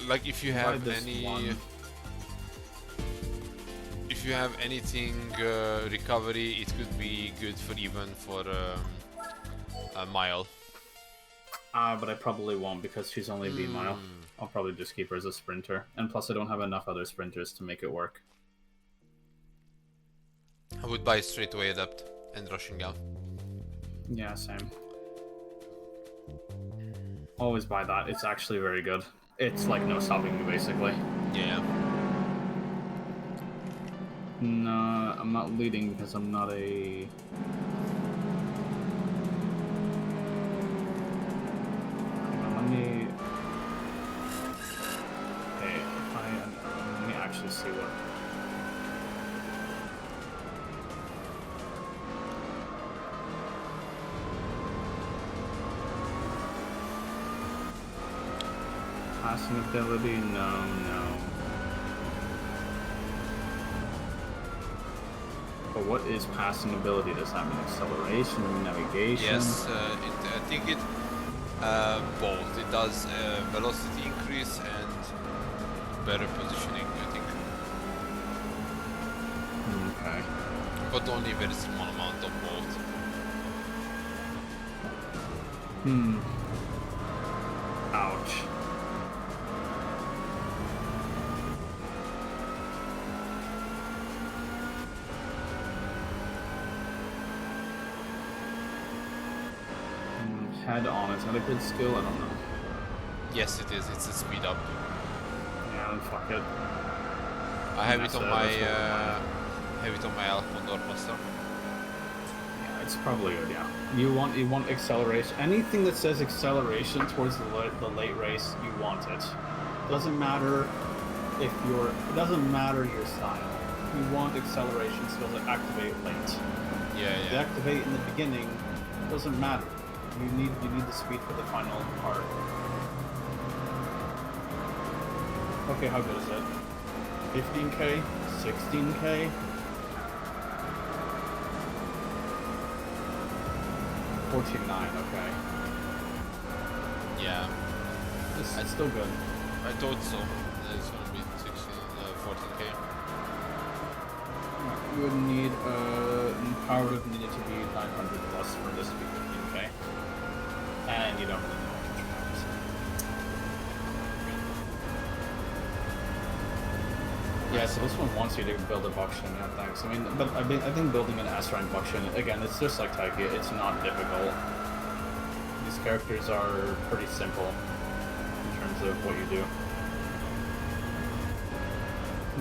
like if you have any, if you have anything recovery, it could be good for even for a mile. But I probably won't because she's only B mile. I'll probably just keep her as a sprinter, and plus I don't have enough other sprinters to make it work. I would buy straight away Adept and Rushing Gal. Yeah, same. Always buy that. It's actually very good. It's like no stopping me, basically. Yeah. No, I'm not leading because I'm not a... Hang on, let me... Hey, let me actually see what... Passing ability? No. But what is passing ability? Does that mean acceleration, navigation? Yes, I think it both. It does velocity increase and better positioning, I think. Okay. But only very small amount of both. Ouch. Head on, is that a good skill? I don't know. Yes, it is. It's a speed up. Yeah, then fuck it. I have it on my Alcondor Master. Yeah, it's probably good. Yeah, you want acceleration. Anything that says acceleration towards the late race, you want it. Doesn't matter if you're. It doesn't matter your style. You want acceleration skills that activate late. Yeah. If they activate in the beginning, it doesn't matter. You need the speed for the final part. Okay, how good is it? 15k? 16k? 14.9, okay. Yeah. It's still good. I thought so. It's gonna be 14k. You would need, power would have needed to be 900 plus for this to be 15k. And you don't really know how much powers. Yeah, so this one wants you to build a Buckshin, yeah, thanks. I mean, but I think building an S-rank Buckshin, again, it's just like Taiki, it's not difficult. These characters are pretty simple in terms of what you do.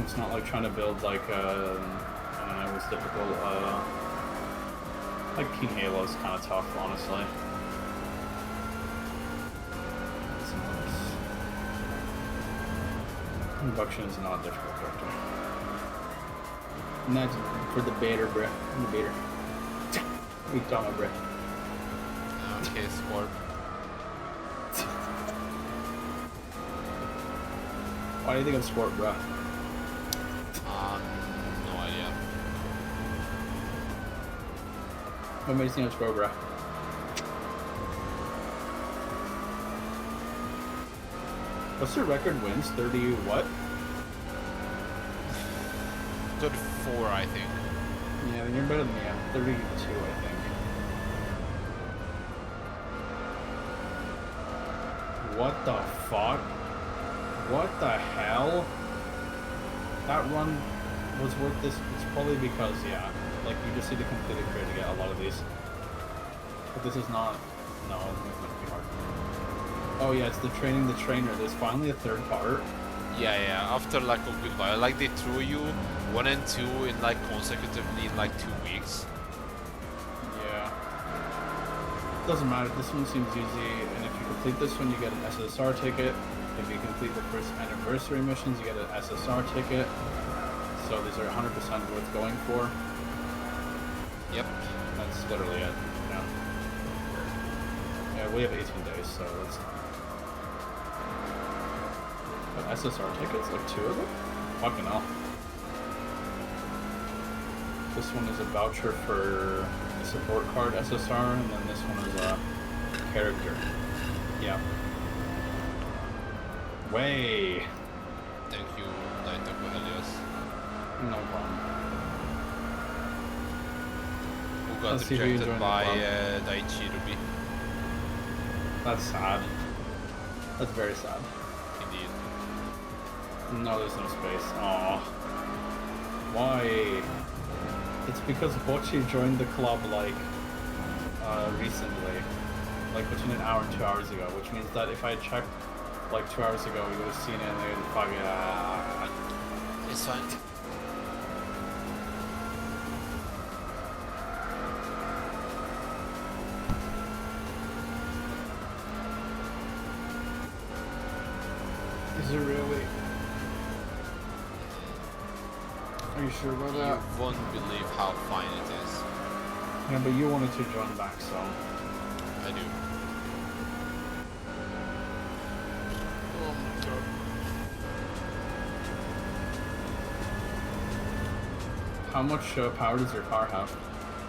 It's not like trying to build like, I don't know, what's difficult, like King Halo's kind of tough, honestly. Buckshin is not a difficult character. And that's for the baiter, bruh. The baiter. What are you talking about, bruh? Okay, Scorp. Why do you think I'm Scorp, bruh? No idea. What makes you think I'm Scorp, bruh? What's your record wins? 30 what? 34, I think. Yeah, then you're better than me. I'm 32, I think. What the fuck? What the hell? That run was worth this. It's probably because, yeah, like you just need to complete a crate to get a lot of these. But this is not. No, it's not too hard. Oh yeah, it's the training the trainer. There's finally a third part. Yeah. After like a good while, like they threw you 1 and 2 in like consecutively in like 2 weeks. Yeah. Doesn't matter. This one seems easy, and if you complete this one, you get an SSR ticket. If you complete the first anniversary missions, you get an SSR ticket. So these are 100% worth going for. Yep. That's literally it. Yeah. Yeah, we have 18 days, so let's. But SSR tickets, like 2 of them? Fucking hell. This one is a voucher for a support card SSR, and then this one is a character. Yeah. Way. Thank you, Night of Helios. No problem. Who got Let's see if you rejected join the by club. Daichi Ruby. That's sad. That's very sad. Indeed. No, there's no space. Aww. Why? It's because Bochi joined the club like recently, like between an hour and 2 hours ago, which means that if I had checked like 2 hours ago, you would have seen it and they would fucking It's fine. Is it really? Are you sure about that? You won't believe how fine it is. Yeah, but you wanted to join back, so. I do. Oh my god. How much power does your car have?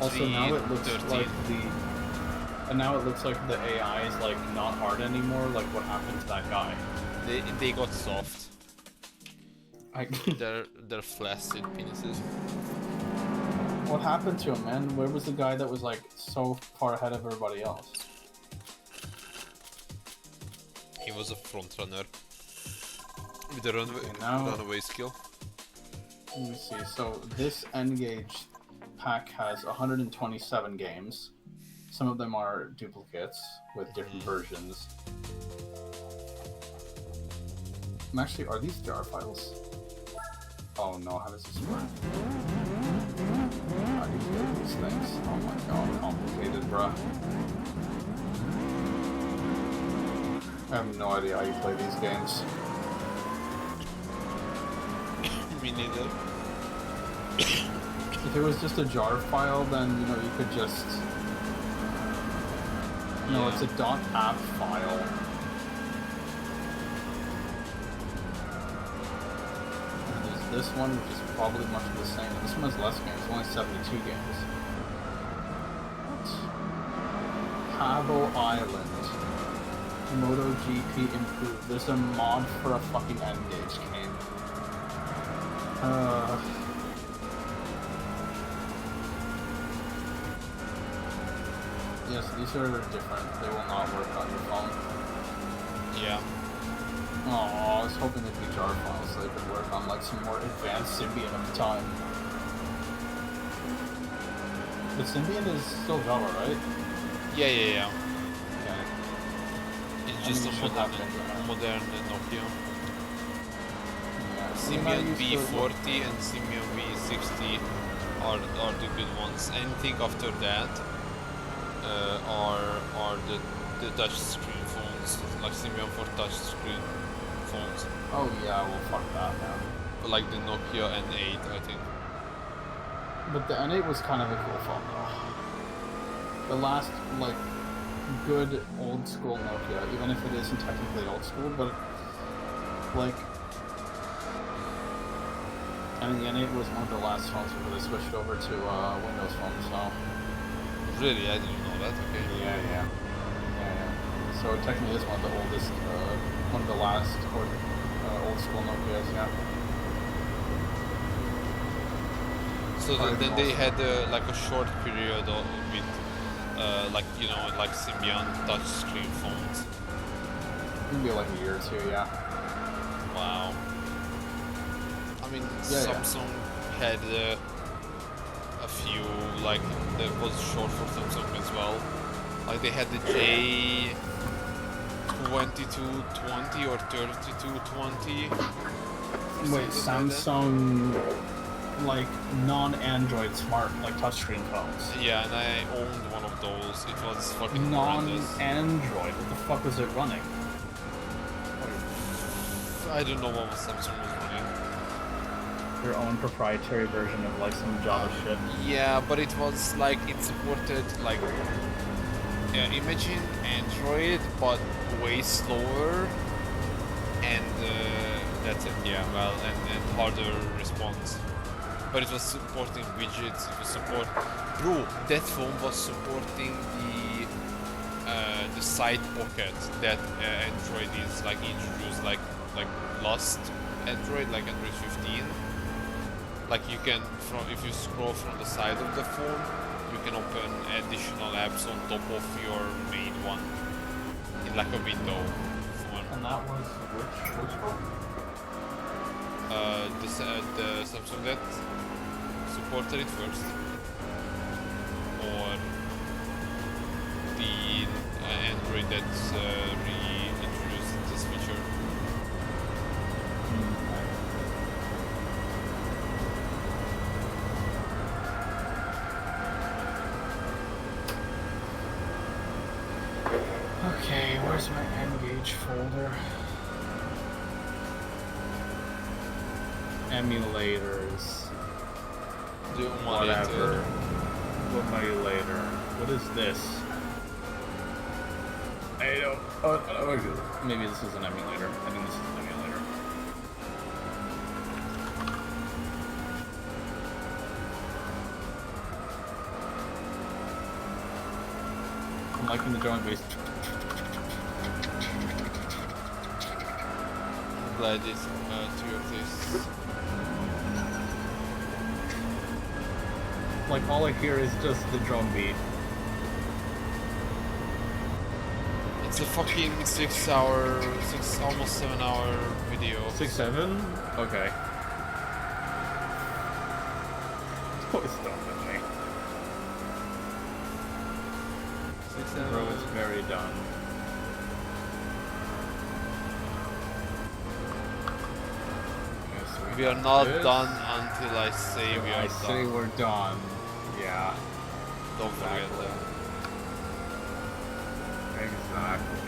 Also, now it looks 313. like now it looks like the AI is like not hard anymore. Like what happened to that guy? They got soft. What They're flaccid penises. happened to him, man? Where was the guy that was like so far ahead of everybody else? He was a front runner with a now- runaway skill. Let me see. So this N-Gage pack has 127 games. Some of them are duplicates with different versions. Actually, are these jar files? Oh no, how does this work? How do you play these things? Oh my god, complicated, bruh. I have no idea how you play these games. Me neither. If it was just a jar file, then, you know, you could just... No, Yeah. it's a .app file. And there's this one, which is probably much of the same. This one has less games, only 72 games. What? Habbo Island. MotoGP improved. There's a mod for a fucking N-Gage game. Yes, these are different. They will not work on your phone. Yeah. Oh, I was hoping they'd be jar files so they could work on like some more advanced Symbian at the time. But Symbian is still Java, right? Yeah. Okay. It's I just mean, a it should have been, modern Nokia. Yeah. Symbian V40 and Symbian V60 are the good ones. Anything after that are the touch screen phones, like Symbian for touch screen phones, Oh yeah, well fuck that, man. like the Nokia N8, I think. But the N8 was kind of a cool phone though. The last, like, good old school Nokia, even if it isn't technically old school, but like, I mean, the N8 was one of the last phones before they switched over to Windows phones, so. Really, I didn't know that. Okay. Yeah. So it technically is one of the oldest, one of the last old school Nokias, yeah. So then they had like a short period with like, you know, like Symbian touch screen phones. Maybe like a year or two, yeah. Wow. I mean, Yeah. Samsung had a few, like, that was short for Samsung as well. Like, they had the J2220 or 3220. Wait, Samsung, like, non-Android smart, like, touchscreen phones. Yeah, and I owned one of those. It was fucking horrendous. Non-Android? What the fuck was it running? I don't know what Samsung was running. Your own proprietary version of, like, some Java shit. Yeah, but it was like, it supported like, imagine Android, but way slower, and that's it. Yeah, well, and harder response. But it was supporting widgets. It was bro, that phone was supporting the side pocket that Android is like introduced like like Lost Android, like Android 15. Like you can, if you scroll from the side of the phone, you can open additional apps on top of your main one in like a window form. And that was which phone? The Samsung that supported it first, or the Android that reintroduced this feature. Okay, where's my N-Gage folder? Emulators. Whatever. Emulator. What is this? I don't. Oh, maybe this is an emulator. I think this is an emulator. I'm liking the drawing base. I'm glad it's two of these. Like all I hear is just the drum beat. It's a fucking 6 hour, almost 7 hour video. 6, 7? Okay. Always dumb with me. 6, 7 Bro is very dumb. Yes, We are not done until I say we are done. I say we're done. Yeah. Don't forget that. Exactly.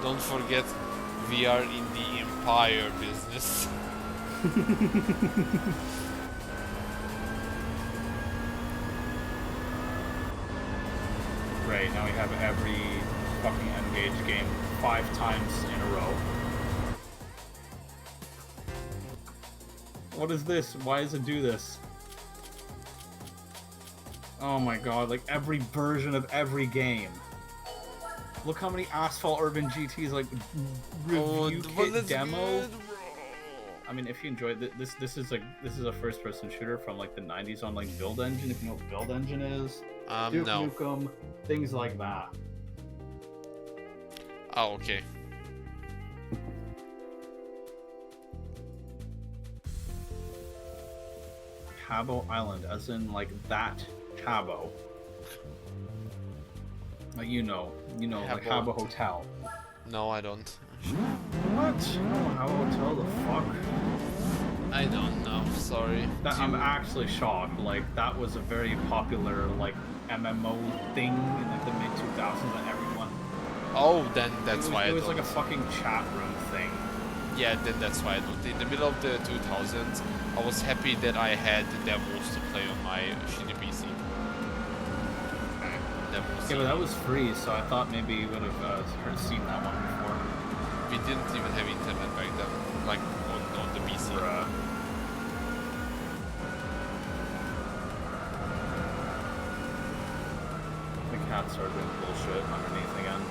Don't forget, we are in the Empire business. Right, now we have every fucking N-Gage game 5 times in a row. What is this? Why does it do this? Oh my god, like every version of every game. Look how many Asphalt Urban GTs, like, review kit demo. Good, I mean, if you enjoyed this is a first-person shooter from like the 90s on like Build Engine. If you know what Build Engine is, Duke no. Nukem, things like that. Oh, okay. Habbo Island, as in like that Habbo. Like you know, like Habbo. Habbo Hotel. No, I don't. What? No, Habbo Hotel, the fuck? I don't know, sorry. I'm actually shocked. Like that was a very popular like MMO thing in like the mid 2000s and everyone. Oh, then that's why I don't. It was like a fucking chat room thing. Yeah, then that's why I don't. In the middle of the 2000s, I was happy that I had demos to play on my shitty PC. Demos. Yeah, but that was free, so I thought maybe you would have seen that one before. We didn't even have internet back then, like on the PC. Bruh. The cats are doing bullshit underneath again.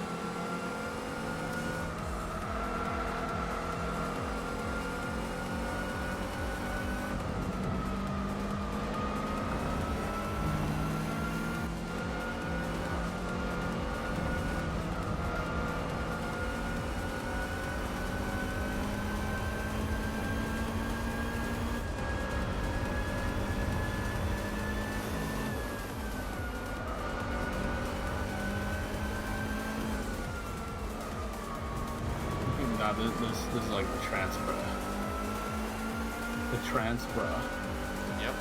This is like the transfer. The transfer. Yep.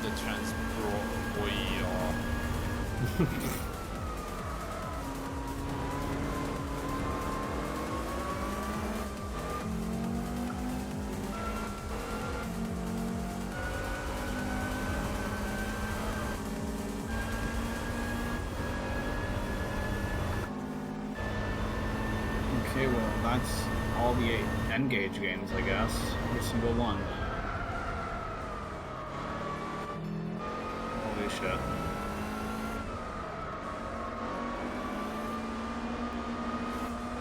The transbro. Okay, well, that's all the 8 N-Gage games, I guess. Every single one. Holy shit.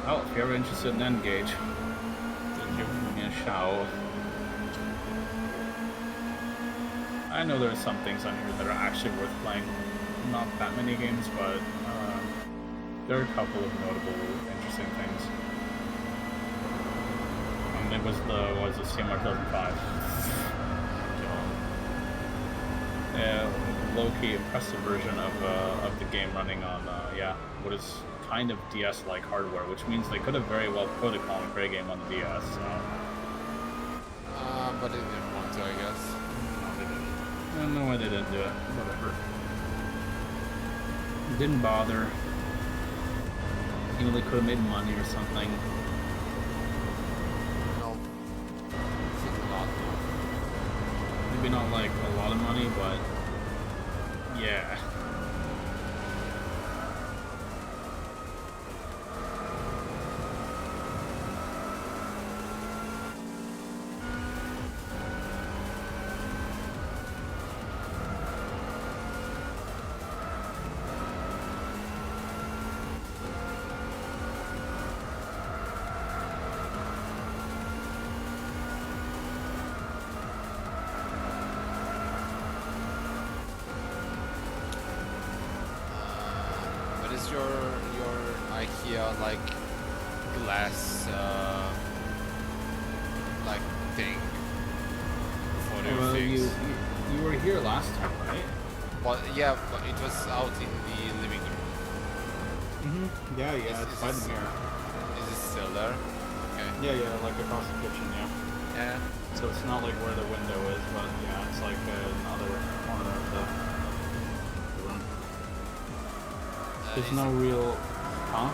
Oh, if you're ever interested in N-Gage, Thank you. give me a shout. I know there are some things on here that are actually worth playing. Not that many games, but there are a couple of notable, interesting things. And it was the CMR 2005. Yeah, low-key impressive version of the game running on what is kind of DS-like hardware, which means they could have very well put a Colin Craig game on the DS. So. But they didn't want to, I guess. No, they didn't. I don't know why they didn't do it. Whatever. Didn't bother. You know, they could have made money or something. No. It's a lot, no. Maybe not like a lot of money, but yeah. What is your IKEA like glass like thing for your Well, things? you were here last time, right? But yeah, but it was out in the living room. Yeah, Is it's by the this- mirror. Is it still there? Okay. Yeah, like across the kitchen, yeah. Yeah. So it's not like where the window is, but yeah, it's like another corner of the room. There's no real... Huh?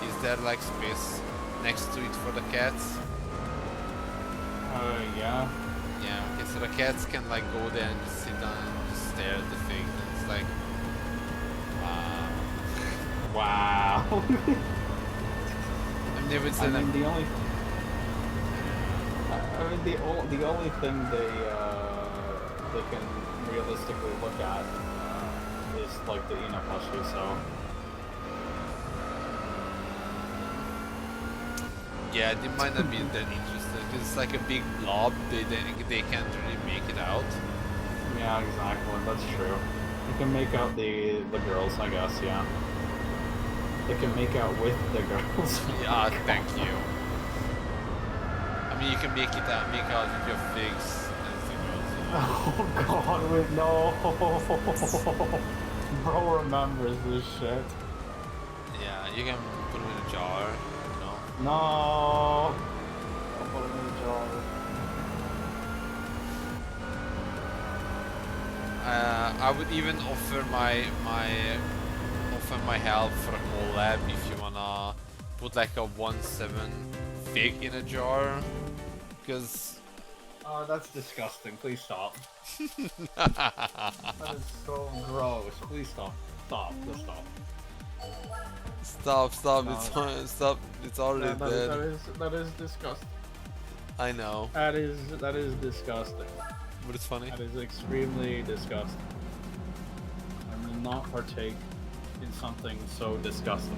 Is there like space next to it for the cats? Yeah. Yeah. Okay, so the cats can like go there and just sit down and just stare at the thing. And it's like, wow. Wow. I've never I seen mean, them. the only thing they can realistically look at is like the Ina plushie, so... Yeah, they might not be that interested. It's like a big blob. They can't really make it out. Yeah, exactly. That's true. You can make out the girls, I guess. Yeah. They can make out with the girls. Yeah, thank you. I mean, you can make out with your figs and things. Oh God, wait, no. Bro remembers this shit. Yeah, you can put them in a jar. You know. No. I'll put him in a jar. I would even offer my help for a collab if you wanna put like a 1.7 fig in a jar, because Oh, that's disgusting. Please stop. That is so gross. Please stop. Stop. Just stop. stop, No. stop, it's already dead. That is disgusting. I know, That is disgusting. but it's funny. That is extremely disgusting. I will not partake in something so disgusting.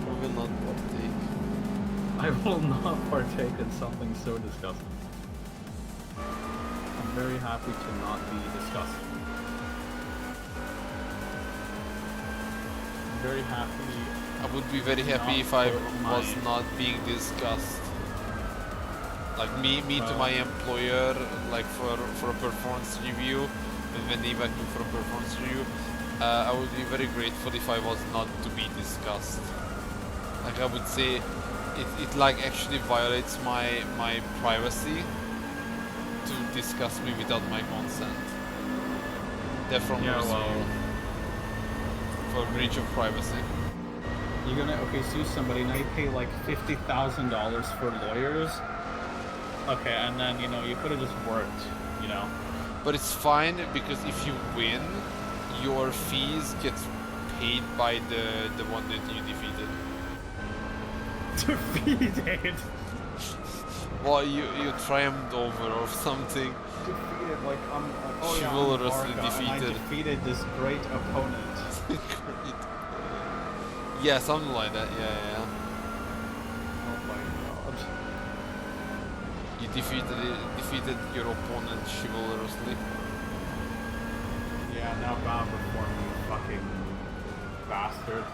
I will not partake. I will not partake in something so disgusting. I'm very happy to not be disgusting. I'm very happy. I would be very happy if I was not being discussed. Like me to my employer, like for a performance review, and when they invite me for a performance review, I would be very grateful if I was not to be discussed. Like I would say, it like actually violates my privacy to discuss me without my consent. Therefore, for breach of privacy. You're gonna sue somebody now. You pay like $50,000 for lawyers. Okay, and then you could have just worked, But it's fine because if you win, your fees get paid by the one that you defeated. Defeated. Well, you triumphed over or something. Defeated, like Chivalrously Varga, and I defeated. defeated this great opponent. Great. Yeah, something like that. Yeah. Oh my god. You defeated your opponent chivalrously. Yeah, now bow before me, you fucking bastard.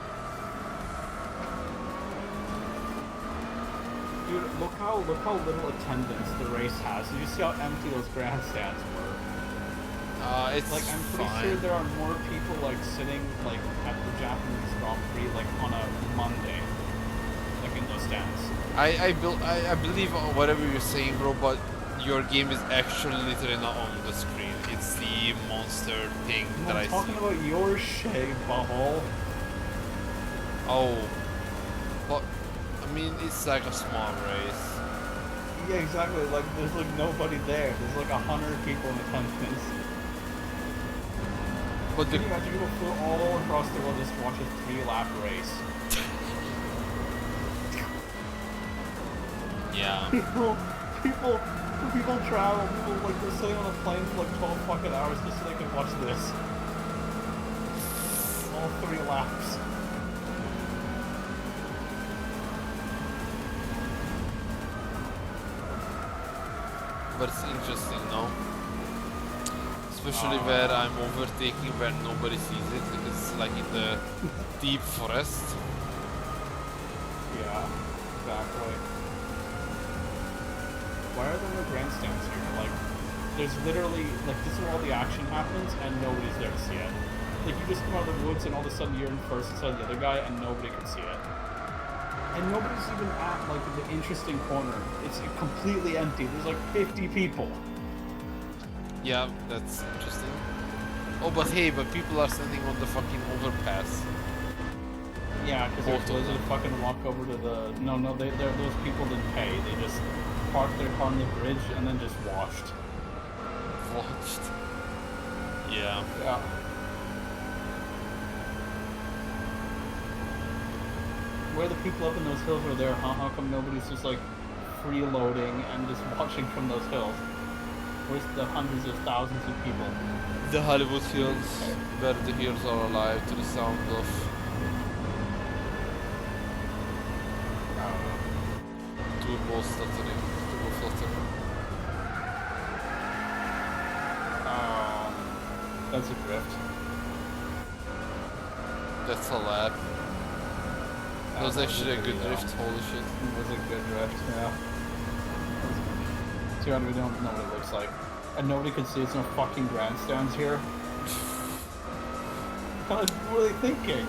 Dude, look how little attendance the race has. Did you see how empty those grandstands were? It's Like, I'm pretty fine. sure there are more people like sitting like at the Japanese Grand Prix like on a Monday, like in those stands. I believe whatever you're saying, bro, but your game is actually literally not on the screen. It's the monster thing that I I'm talking see. about your shit, butthole. Oh, but I mean, it's like a small race. Yeah, exactly. Like, there's like nobody there. There's like 100 people in attendance. But Can you imagine people flew all across the world just to watch a 3-lap race? yeah. People travel. People like they're sitting on a plane for like 12 fucking hours just so they can watch this. All 3 laps. But it's interesting, no? Especially where I'm overtaking where nobody sees it. It's like in the deep forest. Yeah, exactly. Why are there no grandstands here? Like, there's literally, like, this is where all the action happens and nobody's there to see it. Like, you just come out of the woods and all of a sudden you're in first instead of the other guy and nobody can see it. And nobody's even at, like, the interesting corner. It's completely empty. There's, like, 50 people. Yeah, that's interesting. Oh, but hey, but people are standing on the fucking overpass. Yeah, because they're supposed to fucking walk over to the... No, those people didn't pay. They just parked their car on the bridge and then just watched. Watched? Yeah. Yeah. Where the people up in those hills are there, huh? How come nobody's just like freeloading and just watching from those hills? Where's the hundreds of thousands of people? The Hollywood Hills, where the heroes are alive to the sound of turbo stuttering, turbo flutter. That's a drift. That's a lap. That was actually a good drift, holy shit. It was a good drift, yeah. Too bad we don't know what it looks like. And nobody could see, it's no fucking grandstands here. What are they thinking?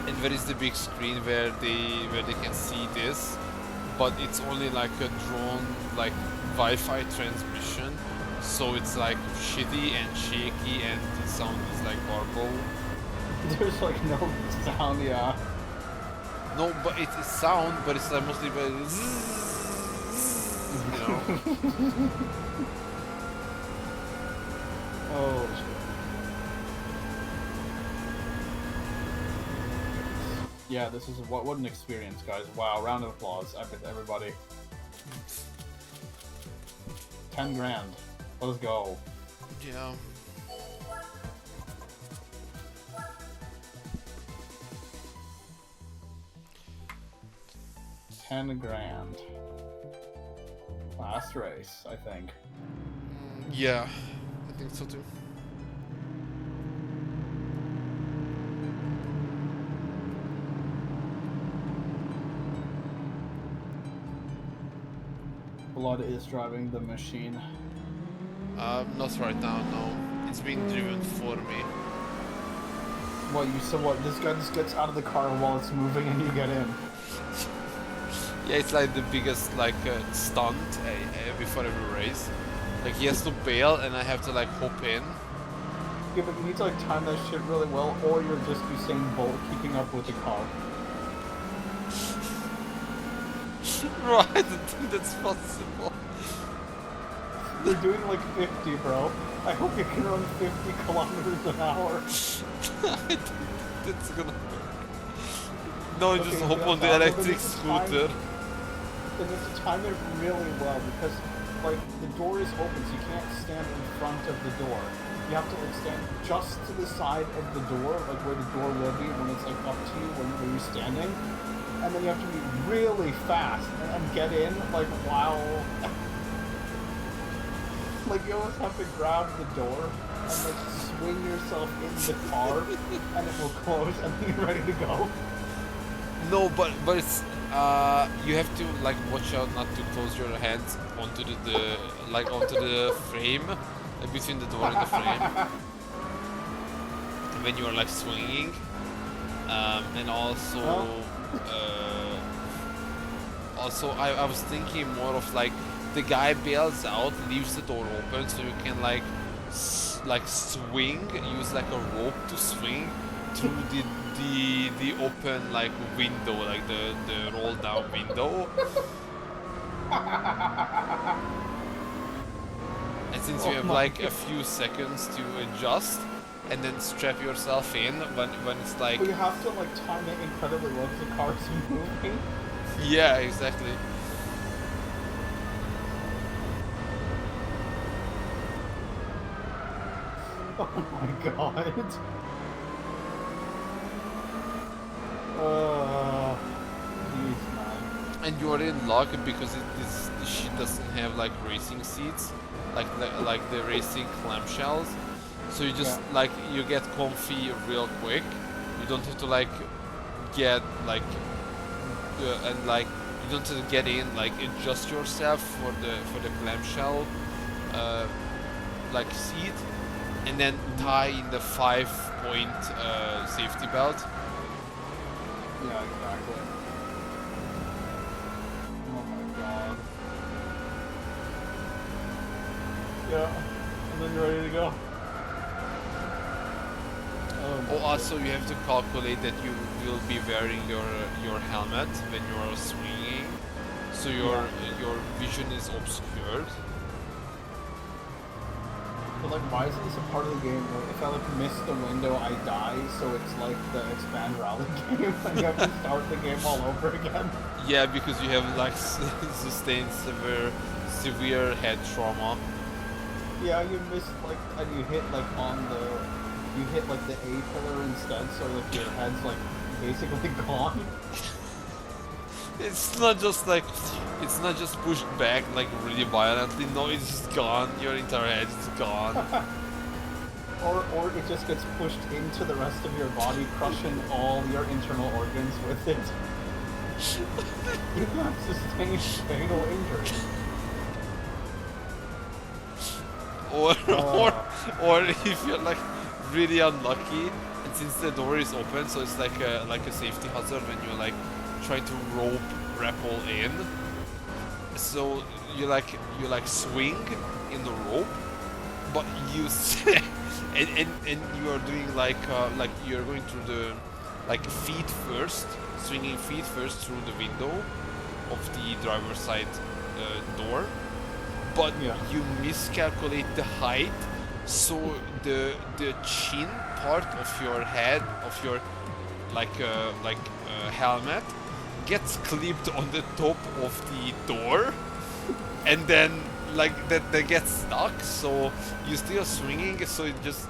And where is the big screen where they can see this, but it's only like a drone, like Wi-Fi transmission, so it's like shitty and shaky and the sound is like garbled. There's like no sound, yeah. No, but it is sound, but it's like mostly by you know. Oh shit. Yeah, this is what an experience, guys. Wow, round of applause. Everybody. 10 grand. Let's go. Yeah. $10 grand. Last race, I think. Yeah, I think so too. Blood is driving the machine. Not right now, no. It's being driven for me. What, you said what? This guy just gets out of the car while it's moving and you get in. Yeah, it's like the biggest like stunt before every race. Like he has to bail and I have to like hop in. Yeah, but you need to like time that shit really well, or you're just Usain Bolt keeping up with the car. Bro, I don't think that's possible. They're doing like 50, bro. I hope you can run 50 kilometers an hour. I don't think that's gonna work. No, Okay, just hop on the electric scooter. Then you have to time it really well because, like, the door is open, so you can't stand in front of the door. you have to like stand just to the side of the door, like where the door will be when it's like up to you when you're standing, and then you have to be really fast and get in like while like you almost have to grab the door and like swing yourself in the car and it will close and then you're ready to go. No, but it's you have to like watch out not to close your hands onto the like onto the frame between the door and the frame when you are like swinging, and also I was thinking more of like the guy bails out, leaves the door open, so you can like swing, use like a rope to swing through the open like window, like the roll down window. And since you have like a few seconds to adjust and then strap yourself in when it's like. But you have to like time it incredibly well because the car's moving. Yeah, exactly. Oh my god. Jeez, man. And you're in luck because this shit doesn't have like racing seats, like the racing clamshells. So you just like you get comfy real quick. You don't have to like get like and like you don't have to get in like adjust yourself for the clamshell like seat, and then tie in the 5-point safety belt. Yeah, exactly. Oh my god. Yeah, and then you're ready to go. Oh, also you have to calculate that you will be wearing your helmet when you are swinging, so your vision is obscured. But like, why isn't this a part of the game where if I like miss the window, I die? So it's like the expand rally game, and you have to start the game all over again. Yeah, because you have like sustained severe head trauma. Yeah, you missed like, and you hit like you hit like the A pillar instead, so like your head's like basically gone. It's not just pushed back like really violently. No, it's just gone. Your entire head is gone. or it just gets pushed into the rest of your body, crushing all your internal organs with it. You have sustained fatal injury. Or if you're like really unlucky, and since the door is open, so it's like a safety hazard when you're like trying to rappel in. So you like swing in the rope, but you and you are doing like you're going through the like swinging feet first through the window of the driver's side door, but you miscalculate the height, so the chin part of your head of your helmet gets clipped on the top of the door, and then like that gets stuck, so you're still swinging, so it just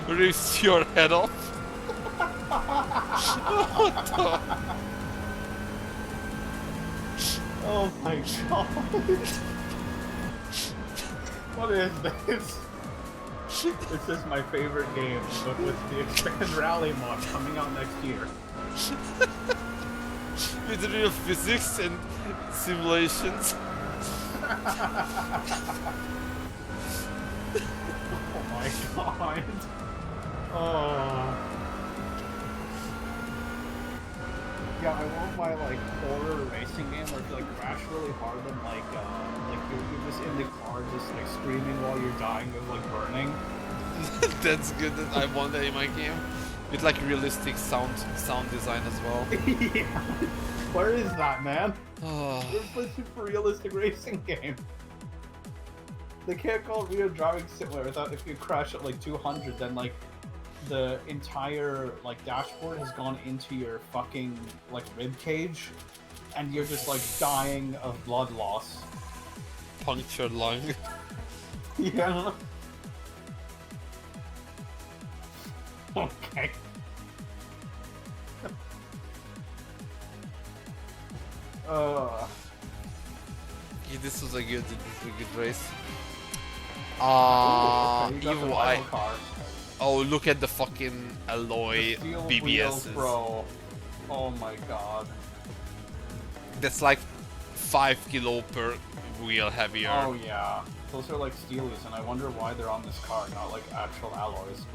rips your head off. What the? Oh my god. What is this? This is my favorite game, but with the Expand Rally mod coming out next year. With real physics and simulations. Oh my god. Oh. Yeah, I want my like horror racing game where if you like crash really hard and like you're just in the car just like screaming while you're dying of like burning. That's good. I want that in my game. With like realistic sound design as well. Yeah. Where is that, man? It's a super realistic racing game. They can't call it real driving simulator without if you crash at like 200, then like the entire like dashboard has gone into your fucking like rib cage, and you're just like dying of blood loss. Punctured lung. Yeah. Okay. Yeah, this was a good race. Ooh, okay, you got the Evo, final car. oh, look at the fucking The alloy steel wheels, BBSs. bro. Oh my god. That's like 5 kilo per wheel heavier. Oh yeah. Those are like steelies, and I wonder why they're on this car, not like actual alloys.